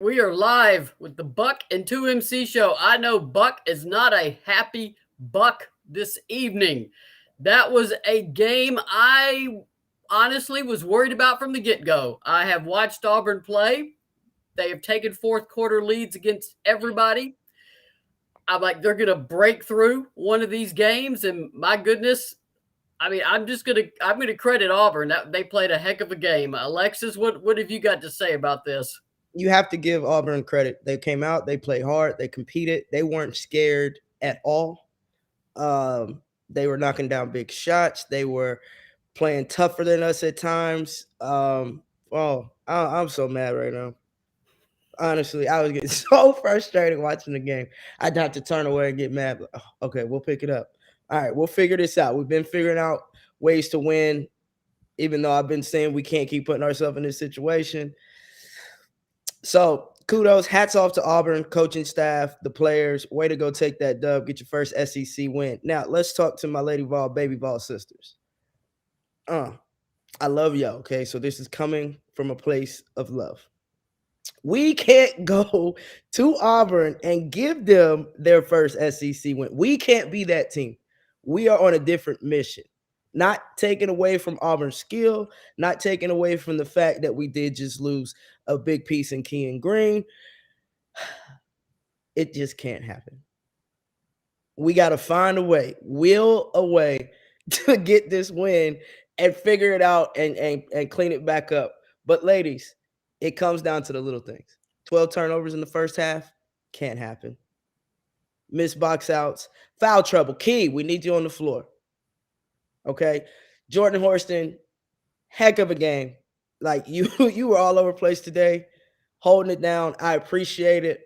We are live with the Buck and 2MC show. I know Buck is not a happy Buck this evening. That was a game I honestly was worried about from the get go. I have watched Auburn play. They have taken fourth quarter leads against everybody. I'm like, they're going to break through one of these games. And my goodness, I mean, I'm gonna credit Auburn. They played a heck of a game. Alexis, what have you got to say about this? You have to give Auburn credit. They came out, they played hard, they competed, they weren't scared at all. They were knocking down big shots. They were playing tougher than us at times. I'm so mad right now. Honestly, I was getting so frustrated watching the game. I'd have to turn away and get mad. But, okay, we'll pick it up. All right, we'll figure this out. We've been figuring out ways to win, even though I've been saying we can't keep putting ourselves in this situation. So kudos, hats off to Auburn coaching staff, the players. Way to go, take that dub, get your first SEC win. Now let's talk to my Lady Vol, Baby Vol sisters. I love y'all. Okay, so this is coming from a place of love. We can't go to Auburn and give them their first SEC win. We can't be that team. We are on a different mission. Not taking away from Auburn's skill, not taking away from the fact that we did just lose a big piece in Kean Green. It just can't happen. We got to find a way, will a way to get this win and figure it out and clean it back up. But ladies, it comes down to the little things. 12 turnovers in the first half, can't happen. Missed box outs, foul trouble. Key, we need you on the floor. Okay. Jordan Horston, heck of a game. Like you were all over the place today, holding it down. I appreciate it.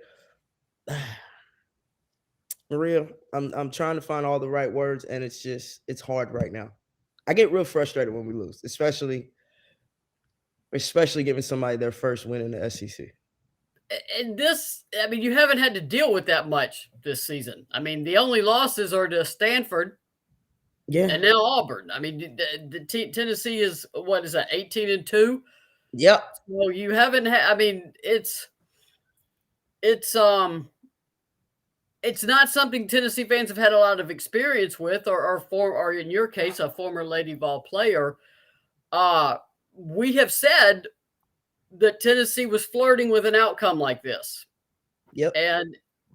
Maria, I'm trying to find all the right words, and it's hard right now. I get real frustrated when we lose, especially giving somebody their first win in the SEC. And this, I mean, you haven't had to deal with that much this season. I mean, the only losses are to Stanford, Yeah. and now Auburn. I mean, Tennessee is what is that, 18-2? Yep. Well, you haven't had. I mean, it's it's not something Tennessee fans have had a lot of experience with, or in your case, a former Lady Vol player. We have said that Tennessee was flirting with an outcome like this. Yep.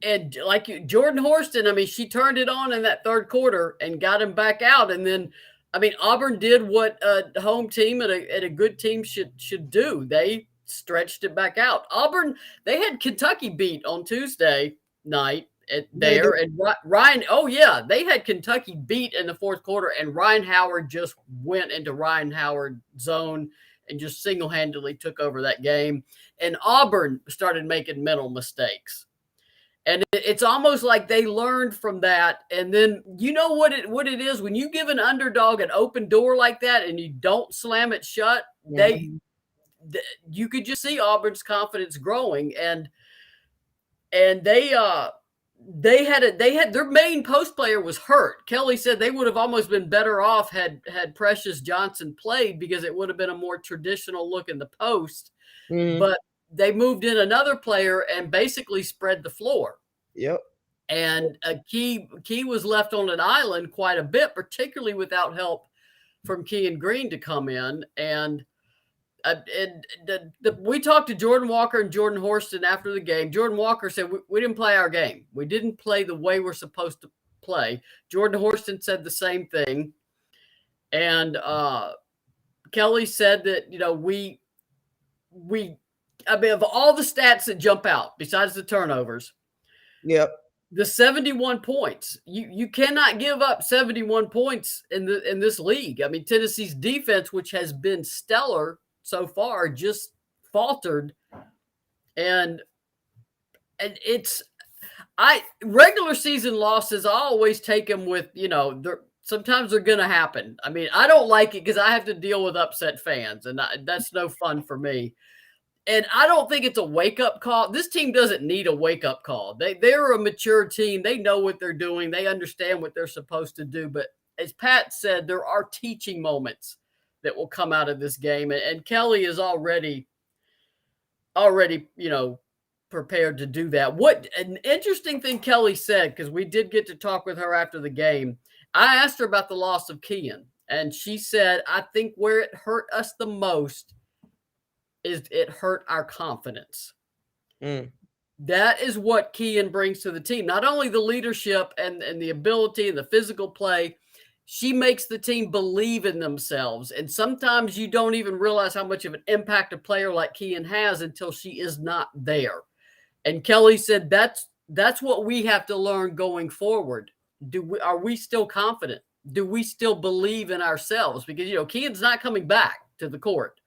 And like Jordan Horston, I mean, she turned it on in that third quarter and got him back out. And then, I mean, Auburn did what a home team and a good team should do. They stretched it back out. Auburn, they had Kentucky beat on Tuesday night there, and Ryan. Oh yeah, they had Kentucky beat in the fourth quarter, and Ryan Howard just went into Ryan Howard zone and just single-handedly took over that game. And Auburn started making mental mistakes. And it's almost like they learned from that. And then you know what it is when you give an underdog an open door like that and you don't slam it shut. You could just see Auburn's confidence growing, and they had their main post player was hurt. Kelly said they would have almost been better off had Precious Johnson played, because it would have been a more traditional look in the post. Mm-hmm. But they moved in another player and basically spread the floor. Yep. And Key was left on an island quite a bit, particularly without help from Kean Green to come in. And we talked to Jordan Walker and Jordan Horston after the game. Jordan Walker said, we didn't play our game. We didn't play the way we're supposed to play. Jordan Horston said the same thing. And Kelly said that, you know, I mean, of all the stats that jump out, besides the turnovers, yep, the 71 points, you cannot give up 71 points in this league. I mean, Tennessee's defense, which has been stellar so far, just faltered. And regular season losses, I always take them with, you know, sometimes they're going to happen. I mean, I don't like it because I have to deal with upset fans, and that's no fun for me. And I don't think it's a wake-up call. This team doesn't need a wake-up call. They're a mature team. They know what they're doing. They understand what they're supposed to do. But as Pat said, there are teaching moments that will come out of this game. And Kelly is already, you know, prepared to do that. What an interesting thing Kelly said, because we did get to talk with her after the game. I asked her about the loss of Kian, and she said, I think where it hurt us the most is it hurt our confidence. That is what Kian brings to the team. Not only the leadership and the ability and the physical play, she makes the team believe in themselves. And sometimes you don't even realize how much of an impact a player like Kian has until she is not there. And Kelly said that's what we have to learn going forward. Are we still confident? Do we still believe in ourselves? Because Kian's not coming back to the court.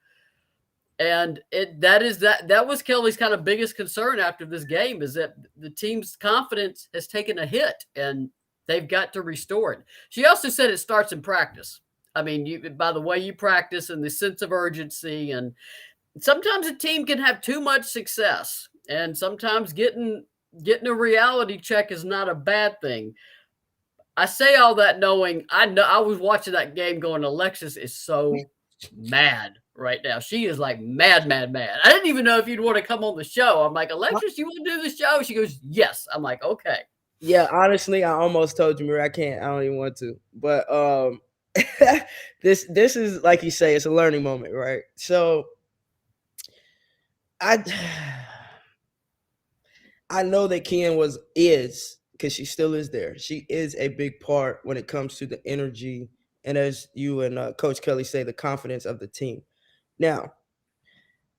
And that was Kelly's kind of biggest concern after this game, is that the team's confidence has taken a hit and they've got to restore it. She also said it starts in practice. I mean, by the way you practice and the sense of urgency, and sometimes a team can have too much success, and sometimes getting a reality check is not a bad thing. I say all that knowing I was watching that game going, Alexis is so mad right now. She is like mad. I didn't even know if you'd want to come on the show. I'm like, Alexis, you want to do the show? She goes, yes. I'm like, okay. Yeah, honestly, I almost told you, Maria, I can't. I don't even want to. But this is, like you say, it's a learning moment, right? So I know that Kian is, because she still is there. She is a big part when it comes to the energy, and as you and Coach Kelly say, the confidence of the team. Now,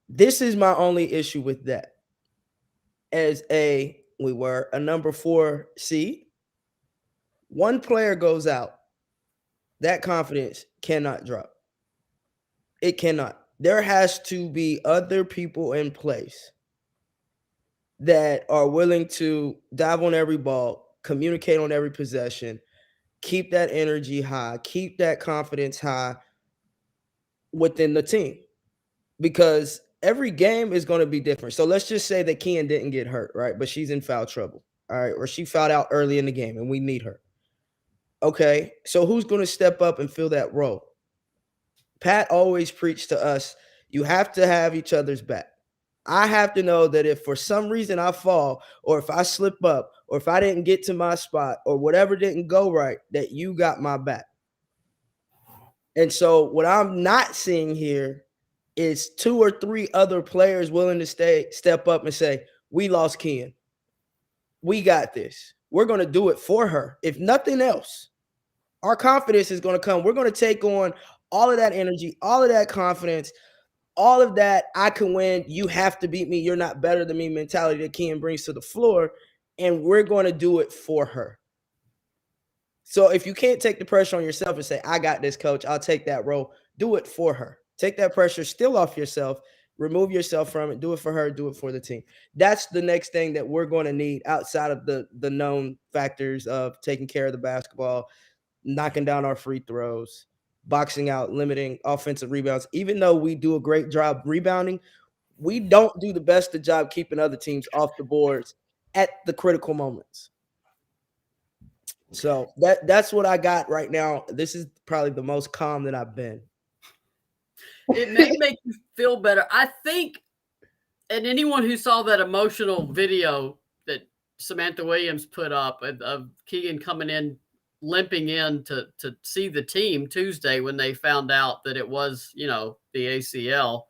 this is my only issue with that. We were a number 4 seed. One player goes out, that confidence cannot drop. It cannot. There has to be other people in place that are willing to dive on every ball, communicate on every possession, keep that energy high, keep that confidence high within the team. Because every game is going to be different. So let's just say that Kian didn't get hurt, right? But she's in foul trouble, all right? Or she fouled out early in the game and we need her. Okay, so who's going to step up and fill that role? Pat always preached to us, you have to have each other's back. I have to know that if for some reason I fall, or if I slip up, or if I didn't get to my spot, or whatever didn't go right, that you got my back. And so what I'm not seeing here is 2 or 3 other players willing to step up and say, we lost Kian. We got this. We're going to do it for her. If nothing else, our confidence is going to come. We're going to take on all of that energy, all of that confidence, all of that I can win, you have to beat me, you're not better than me mentality that Kian brings to the floor, and we're going to do it for her. So if you can't take the pressure on yourself and say, I got this, coach, I'll take that role, do it for her. Take that pressure still off yourself, remove yourself from it, do it for her, do it for the team. That's the next thing that we're going to need outside of the known factors of taking care of the basketball, knocking down our free throws, boxing out, limiting offensive rebounds. Even though we do a great job rebounding, we don't do the best of job keeping other teams off the boards at the critical moments. So that's what I got right now. This is probably the most calm that I've been. It may make you feel better. I think, and anyone who saw that emotional video that Samantha Williams put up of Keegan coming in, limping in to see the team Tuesday when they found out that it was, the ACL,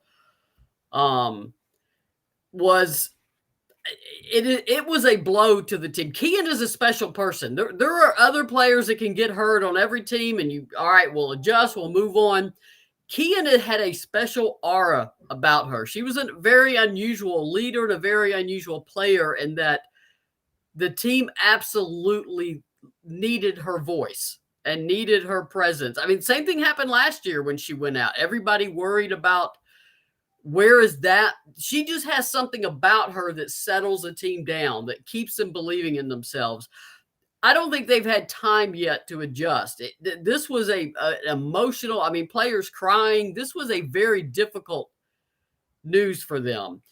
it was a blow to the team. Keegan is a special person. There are other players that can get hurt on every team, and all right, we'll adjust, we'll move on. Kian had a special aura about her. She was a very unusual leader and a very unusual player, in that the team absolutely needed her voice and needed her presence. I mean, same thing happened last year when she went out. Everybody worried about, where is that? She just has something about her that settles a team down, that keeps them believing in themselves. I don't think they've had time yet to adjust. This was an emotional, players crying. This was a very difficult news for them.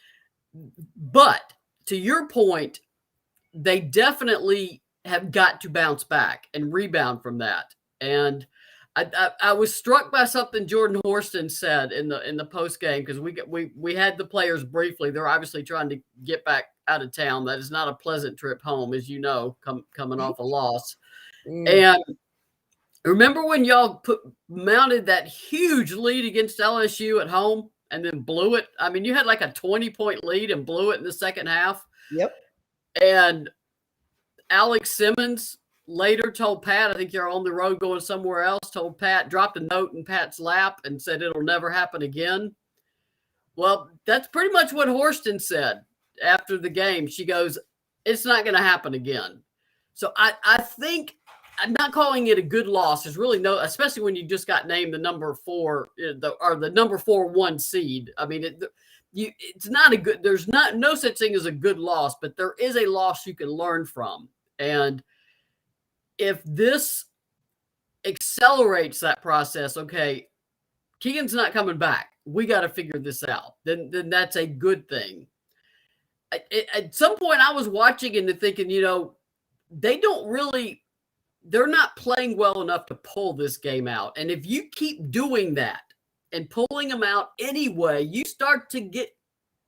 But to your point, they definitely have got to bounce back and rebound from that. And I was struck by something Jordan Horston said in the post game, because we had the players briefly. They're obviously trying to get back out of town. That is not a pleasant trip home, as you know, coming off a loss. Mm. And remember when y'all mounted that huge lead against LSU at home and then blew it? I mean, you had like a 20-point lead and blew it in the second half. Yep. And Alex Simmons later told Pat, I think you're on the road going somewhere else, told Pat, dropped a note in Pat's lap and said it'll never happen again. Well, that's pretty much what Horston said after the game. She goes, it's not going to happen again. So I think I'm not calling it a good loss. There's really no, especially when you just got named the number 4 or the number 4-1 seed. I mean, it's not a good, there's no such thing as a good loss, but there is a loss you can learn from. And if this accelerates that process, okay, Keegan's not coming back. We got to figure this out. Then that's a good thing. At some point, I was watching and thinking, you know, they're not playing well enough to pull this game out. And if you keep doing that and pulling them out anyway, you start to get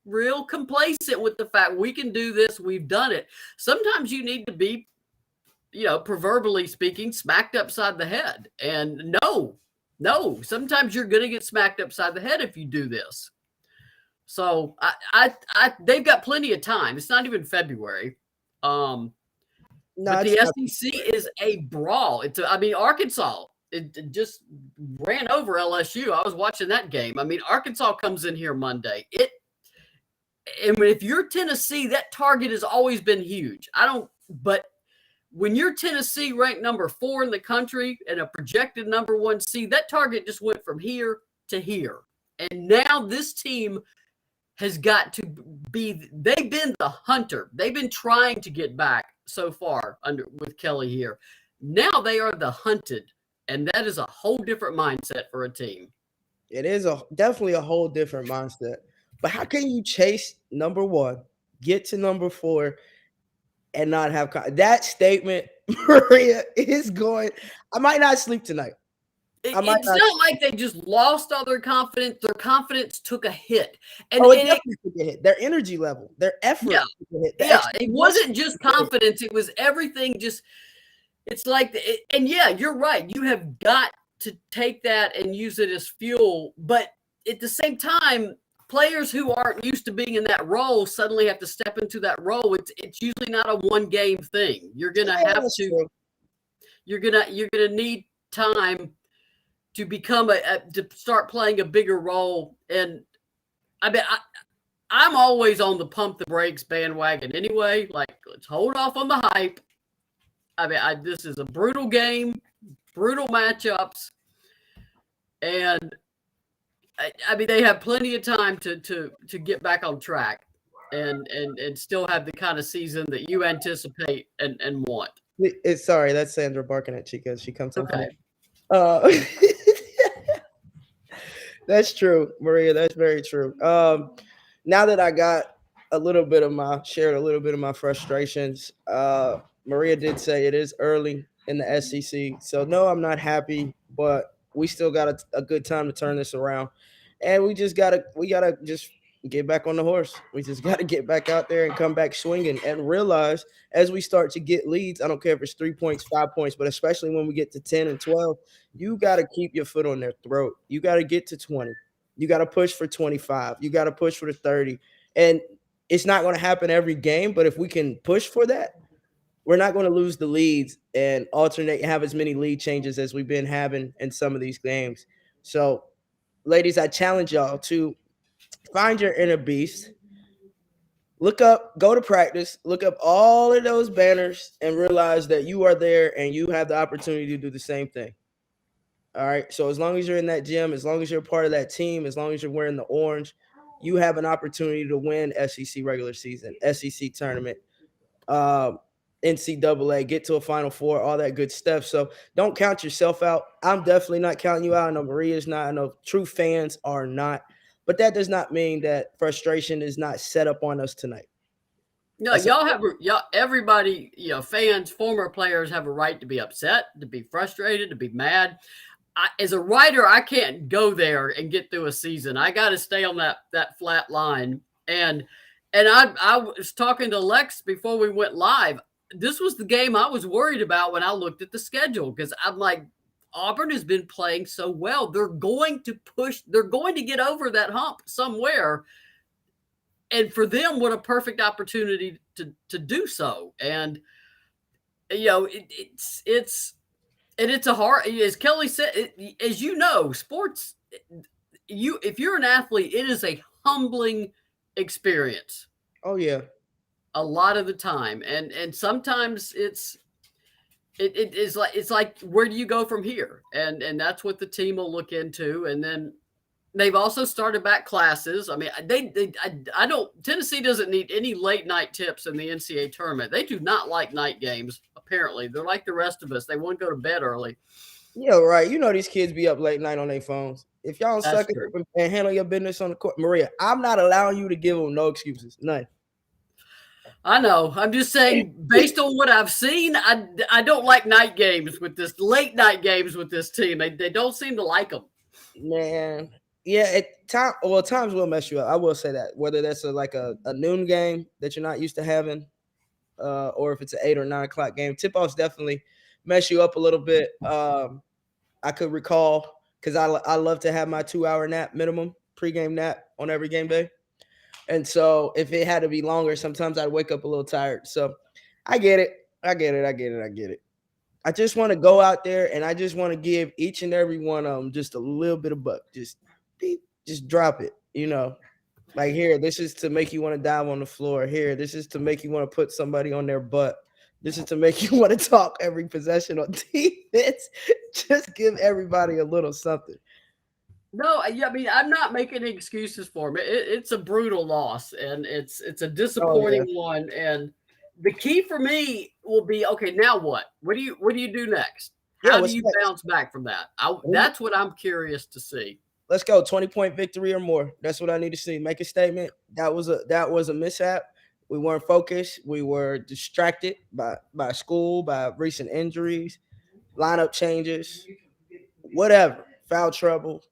real complacent with the fact we can do this. We've done it. Sometimes you need to be, you know, proverbially speaking, smacked upside the head. And no, sometimes you're going to get smacked upside the head if you do this. So they've got plenty of time. It's not even February. But the SEC is a brawl. Arkansas, it just ran over LSU. I was watching that game. I mean, Arkansas comes in here Monday. And if you're Tennessee, that target has always been huge. But when you're Tennessee ranked number 4 in the country and a projected number 1 seed, that target just went from here to here. And now this team has got to they've been the hunter. They've been trying to get back so far with Kelly here. Now they are the hunted, and that is a whole different mindset for a team. It is definitely a whole different mindset. But how can you chase number 1, get to number 4, and not have that statement? Maria is going. I might not sleep tonight. It's not like they just lost all their confidence. Their confidence took a hit. And, it definitely took a hit. Their energy level, their effort. Yeah, it wasn't just confidence. It was everything. Just it's like, and yeah, you're right. You have got to take that and use it as fuel. But at the same time, players who aren't used to being in that role suddenly have to step into that role. It's usually not a one-game thing. You're gonna have to. You're gonna need time to become to start playing a bigger role. And I mean, I'm always on the pump the brakes bandwagon anyway. Like, let's hold off on the hype. I mean, this is a brutal game, brutal matchups, and I mean, they have plenty of time to get back on track and still have the kind of season that you anticipate and want. Sorry, that's Sandra barking at Chica. She comes on. Okay. That's true, Maria. That's very true. Now that I got shared a little bit of my frustrations, Maria did say it is early in the SEC. So no, I'm not happy, but we still got a good time to turn this around. And we gotta just get back on the horse. We just got to get back out there and come back swinging and realize as we start to get leads, I don't care if it's 3 points, 5 points, but especially when we get to 10 and 12, you got to keep your foot on their throat. You got to get to 20. You got to push for 25. You got to push for the 30. And it's not going to happen every game, but if we can push for that, we're not going to lose the leads and alternate, have as many lead changes as we've been having in some of these games. So, ladies, I challenge y'all to find your inner beast. Go to practice, look up all of those banners and realize that you are there and you have the opportunity to do the same thing. All right. So as long as you're in that gym, as long as you're part of that team, as long as you're wearing the orange, you have an opportunity to win SEC regular season, SEC tournament, NCAA, get to a Final Four, all that good stuff. So don't count yourself out. I'm definitely not counting you out. I know Maria's not. I know true fans are not. But that does not mean that frustration is not set up on us tonight. No, everybody, fans, former players have a right to be upset, to be frustrated, to be mad. As a writer, I can't go there and get through a season. I got to stay on that flat line. And And I was talking to Lex before we went live. This was the game I was worried about when I looked at the schedule because I'm like, Auburn has been playing so well. They're going to push, they're going to get over that hump somewhere. And for them, what a perfect opportunity to do so. And it's a hard, as Kelly said, as you know, sports, if you're an athlete, it is a humbling experience Oh yeah. a lot of the time, and sometimes it's like where do you go from here, and that's what the team will look into. And then they've also started back classes. I mean, I don't, Tennessee doesn't need any late night tips in the NCAA tournament. They do not like night games. Apparently they're like the rest of us, they want to go to bed early. Yeah, right. You know these kids be up late night on their phones. If y'all don't That's suck it true. up and handle your business on the court, Maria, I'm not allowing you to give them no excuses. None. I know. I'm just saying, based on what I've seen, I don't like night games with this, late night games with this team. They don't seem to like them. Man. Yeah, times will mess you up. I will say that. Whether that's a noon game that you're not used to having, or if it's an 8 or 9 o'clock game, tip-offs definitely mess you up a little bit. I could recall because I love to have my 2 hour nap minimum pregame nap on every game day. And so if it had to be longer, sometimes I'd wake up a little tired. So I get it. I get it. I get it. I get it. I just want to go out there and I just want to give each and every one of them just a little bit of buck. Just beep, just drop it. Like here, this is to make you want to dive on the floor. Here, this is to make you want to put somebody on their butt. This is to make you want to talk every possession on defense. Just give everybody a little something. No, I mean, I'm not making excuses for them. It's a brutal loss, and it's a Oh yeah. disappointing one. And the key for me will be, okay, now what? What do you do next? Yeah, How do what's you next? bounce back from that? That's what I'm curious to see. Let's go. 20-point victory or more. That's what I need to see. Make a statement. That was a mishap. We weren't focused. We were distracted by school, by recent injuries, lineup changes, whatever. Foul trouble.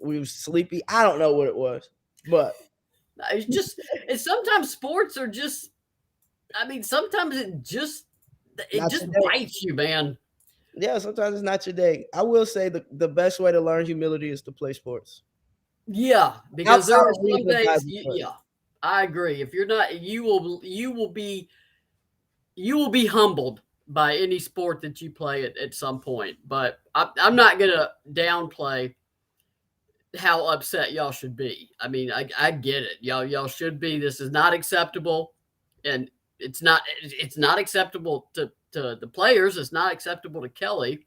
We was sleepy. I don't know what it was, but It's just, and sometimes sports are just, I mean, sometimes it not just today. bites you, man. Yeah, sometimes it's not your day. I will say the best way to learn humility is to play sports. Yeah, because Outside there are of reading some the days, Bible, but yeah, I agree. If you're not, you will be humbled by any sport that you play at some point. But I'm not gonna downplay how upset y'all should be. I mean, I get it. Y'all should be. This is not acceptable, and it's not acceptable to the players. It's not acceptable to Kelly.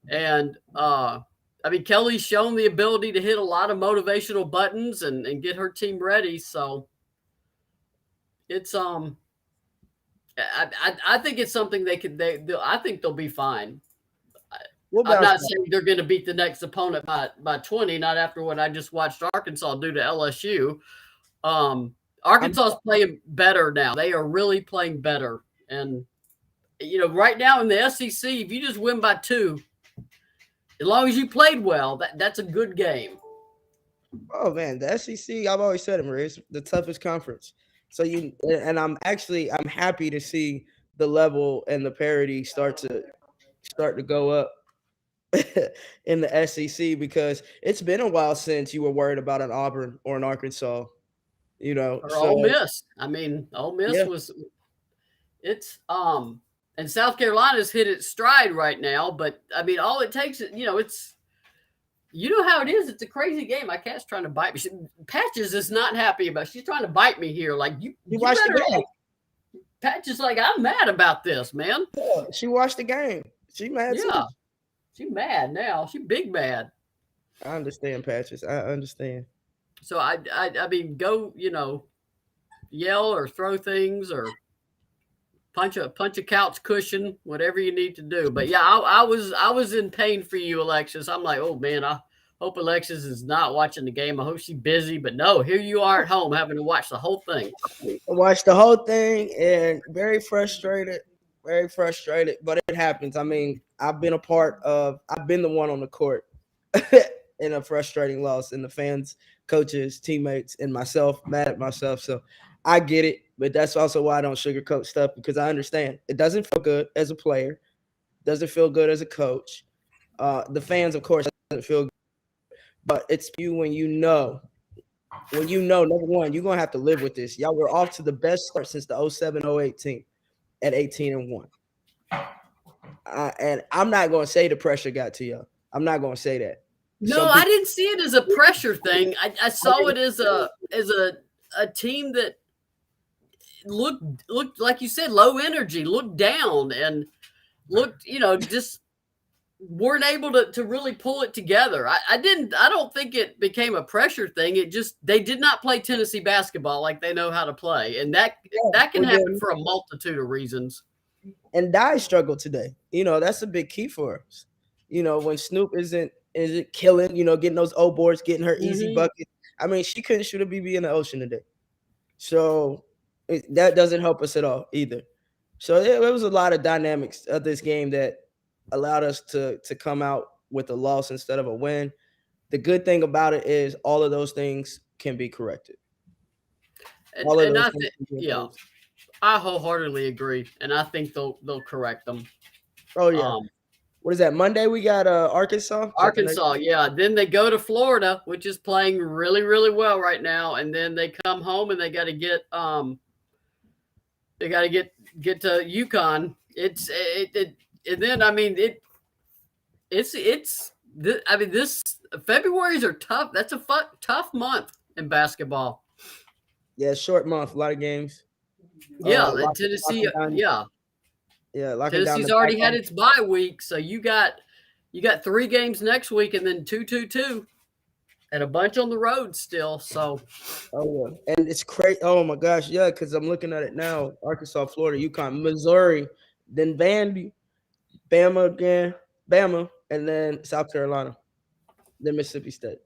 And I mean, Kelly's shown the ability to hit a lot of motivational buttons and get her team ready. So it's I think it's something I think they'll be fine. we'll I'm bounce not back. saying they're going to beat the next opponent by 20, not after what I just watched Arkansas do to LSU. I'm Arkansas is playing better now. They are really playing better. And, right now in the SEC, if you just win by 2, as long as you played well, that's a good game. Oh man, the SEC. I've always said it, Maria. It's the toughest conference. So and I'm happy to see the level and the parity start to go up in the SEC because it's been a while since you were worried about an Auburn or an Arkansas. Or So Ole Miss. I mean, Ole Miss yeah, was it's and South Carolina's hit its stride right now, but I mean all it takes is, it's how it is. It's a crazy game. My cat's trying to bite me. Patches is not happy about. She's trying to bite me here. Like you you watched the better game. like Patches. Like I'm mad about this, man. Yeah, she watched the game. She mad too. Yeah, she's mad now. She big mad. I understand, Patches. I understand. So I mean, go yell or throw things or punch a couch cushion, whatever you need to do. But yeah, I was in pain for you, Alexis. I'm like, oh man, I hope Alexis is not watching the game. I hope she's busy. But no, here you are at home having to watch the whole thing. I watched the whole thing and very frustrated, very frustrated. But it happens. I mean, I've been the one on the court in a frustrating loss, and the fans, coaches, teammates, and myself mad at myself. So I get it, but that's also why I don't sugarcoat stuff, because I understand it doesn't feel good as a player, doesn't feel good as a coach. The fans, of course, doesn't feel good, but it's you when you know, number one, you're gonna have to live with this. Y'all were off to the best start since the 07-08 team at 18-1. And I'm not gonna say the pressure got to y'all. I'm not gonna say that. No, I didn't see it as a pressure thing. I saw it as a team that looked like you said, low energy, looked down, and looked, just weren't able to really pull it together. I don't think it became a pressure thing. It just, they did not play Tennessee basketball like they know how to play. And that can happen for a multitude of reasons. And Dye struggled today. That's a big key for us. When Snoop isn't killing, getting those old boards, getting her easy buckets. I mean, she couldn't shoot a BB in the ocean today. So that doesn't help us at all either. So there was a lot of dynamics of this game that allowed us to come out with a loss instead of a win. The good thing about it is all of those things can be corrected. I wholeheartedly agree, and I think they'll correct them. Oh yeah. What is that? Monday we got Arkansas. Arkansas, yeah. Then they go to Florida, which is playing really, really well right now, and then they come home and they got to get to UConn. This February's are tough. That's a tough month in basketball. Yeah, short month, a lot of games. Yeah, Tennessee. Yeah. Tennessee's already had its bye week, so you got 3 games next week, and then 2-2-2, and a bunch on the road still. So, and it's crazy. Oh my gosh, yeah, because I'm looking at it now: Arkansas, Florida, UConn, Missouri, then Vandy, Bama again, and then South Carolina, then Mississippi State.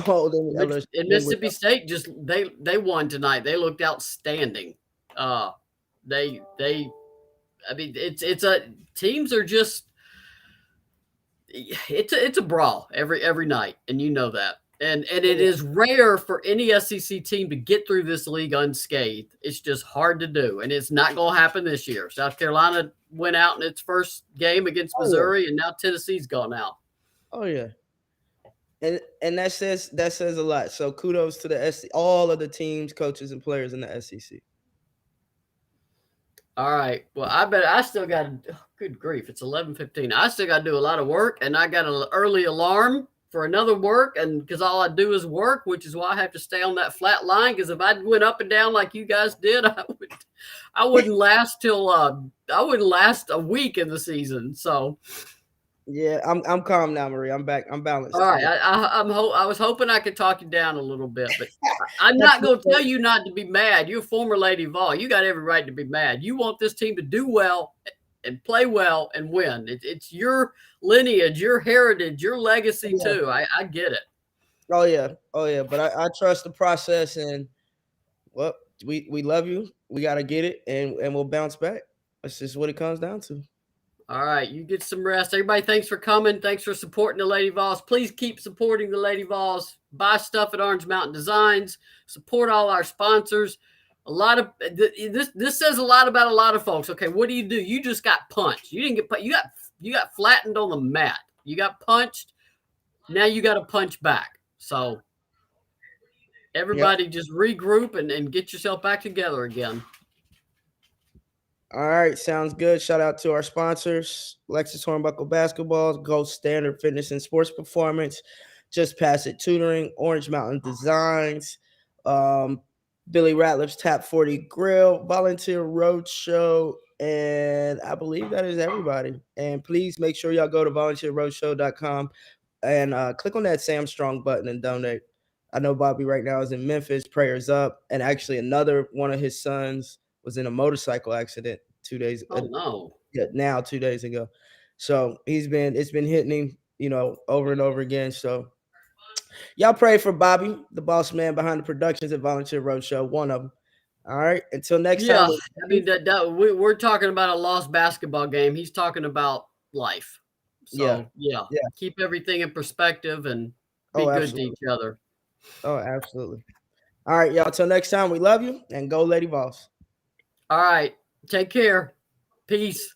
Oh, then LSU. And Mississippi State just they won tonight. They looked outstanding. Teams are just, it's a brawl every night, and you know that. And it is rare for any SEC team to get through this league unscathed. It's just hard to do, and it's not going to happen this year. South Carolina went out in its first game against Missouri, and now Tennessee's gone out. Oh yeah, and that says a lot. So kudos to the SEC, all of the teams, coaches, and players in the SEC. All right. Well, I still got, good grief, it's 11:15. I still got to do a lot of work, and I got an early alarm for another work, and because all I do is work, which is why I have to stay on that flat line, because if I went up and down like you guys did, I wouldn't last a week in the season. So yeah, I'm calm now, Marie. I'm back. I'm balanced. All right. I was hoping I could talk you down a little bit, but I'm not going to tell you not to be mad. You're a former Lady Vol. You got every right to be mad. You want this team to do well and play well and win. It's your lineage, your heritage, your legacy too. I get it. Oh yeah. But I trust the process, and well, we love you. We got to get it, and we'll bounce back. That's just what it comes down to. All right, you get some rest. Everybody, thanks for coming. Thanks for supporting the Lady Vols. Please keep supporting the Lady Vols. Buy stuff at Orange Mountain Designs. Support all our sponsors. A lot of this says a lot about a lot of folks. Okay, what do? You just got punched. You didn't get you got flattened on the mat. You got punched. Now you got to punch back. So everybody just regroup and get yourself back together again. All right, sounds good. Shout out to our sponsors: Alexis Hornbuckle Basketball, Gold Standard Fitness and Sports Performance, Just Pass It Tutoring, Orange Mountain Designs, Billy Ratliff's Tap 40 Grill, Volunteer Roadshow, and I believe that is everybody. And please make sure y'all go to volunteerroadshow.com and click on that Sam Strong button and donate. I know Bobby right now is in Memphis. Prayers up. And actually another one of his sons was in a motorcycle accident 2 days. Oh no! Yeah, now 2 days ago. So it's been hitting him, over and over again. So y'all pray for Bobby, the boss man behind the productions at Volunteer Roadshow, one of them. All right. Until next time. I mean, we're talking about a lost basketball game. He's talking about life. So yeah. Keep everything in perspective, and be Oh, good to absolutely. each other. Oh, absolutely. All right, y'all. Till next time, we love you and go Lady Vols. All right. Take care. Peace.